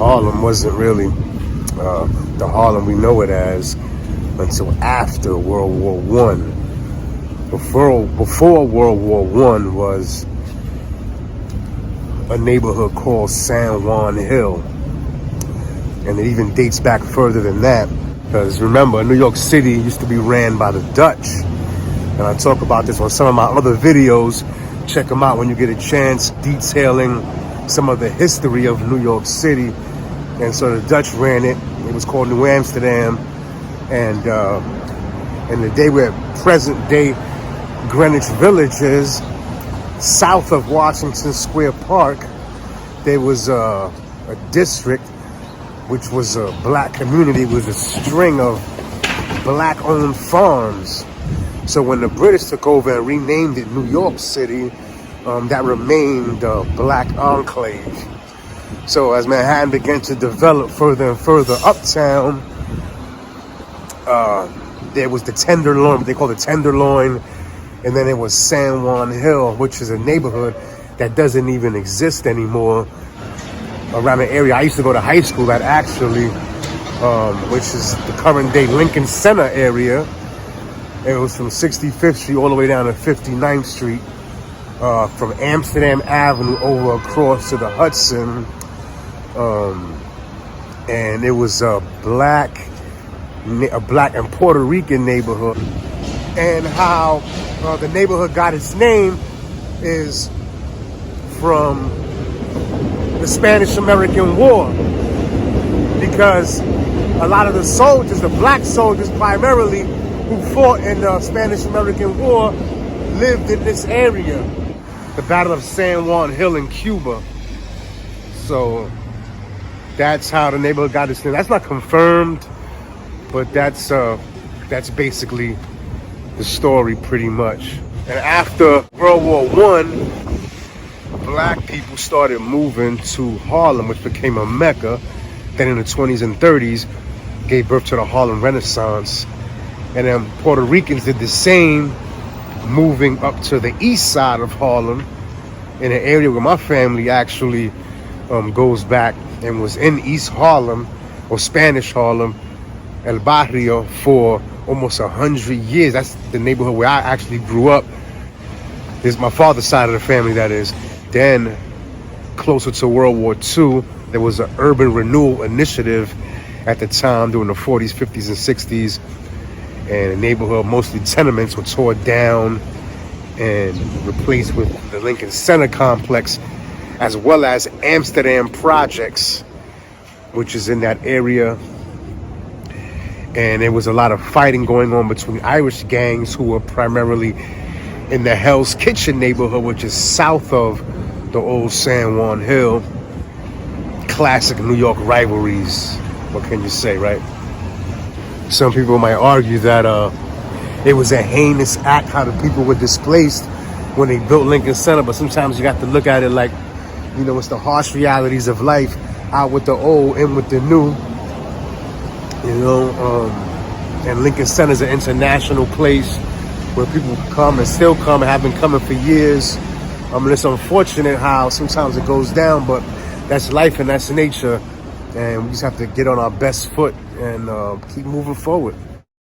Harlem wasn't really the Harlem we know it as until after World War One. Before World War One was a neighborhood called San Juan Hill, and it even dates back further than that, because remember, New York City used to be ran by the Dutch, and I talk about this on some of my other videos. Check them out when you get a chance, detailing some of the history of New York City. And so the Dutch ran it. It was called New Amsterdam, and the day where present day Greenwich Village is, south of Washington Square Park, there was a district which was a black community with a string of black-owned farms. So when the British took over and renamed it New York City, that remained a black enclave. So as Manhattan began to develop further and further uptown, there was the Tenderloin, what they call the Tenderloin, and then it was San Juan Hill, which is a neighborhood that doesn't even exist anymore around the area I used to go to high school at, actually, which is the current day Lincoln Center area. It was from 65th Street all the way down to 59th Street, from Amsterdam Avenue over across to the Hudson. And it was a black and Puerto Rican neighborhood. And how the neighborhood got its name is from the Spanish-American War, because a lot of the soldiers, the black soldiers primarily, who fought in the Spanish-American War, lived in this area, the Battle of San Juan Hill in Cuba. So that's how the neighborhood got its name. That's not confirmed, but that's basically the story, pretty much. And after World War One, black people started moving to Harlem, which became a mecca. Then in the 20s and 30s, gave birth to the Harlem Renaissance. And then Puerto Ricans did the same, moving up to the east side of Harlem, in an area where my family actually goes back and was in East Harlem, or Spanish Harlem, El Barrio, for almost 100 years. That's the neighborhood where I actually grew up. This is my father's side of the family, that is. Then, closer to World War II, there was an urban renewal initiative at the time during the 40s, 50s, and 60s. And the neighborhood, mostly tenements, were tore down and replaced with the Lincoln Center complex, as well as Amsterdam projects, which is in that area. And there was a lot of fighting going on between Irish gangs who were primarily in the Hell's Kitchen neighborhood, which is south of the old San Juan Hill. Classic New York rivalries. What can you say, right? Some people might argue that it was a heinous act how the people were displaced when they built Lincoln Center, but sometimes you got to look at it like, you know, it's the harsh realities of life, out with the old, in with the new. You know, and Lincoln Center is an international place where people come and still come and have been coming for years. And it's unfortunate how sometimes it goes down, but that's life and that's nature. And we just have to get on our best foot and keep moving forward.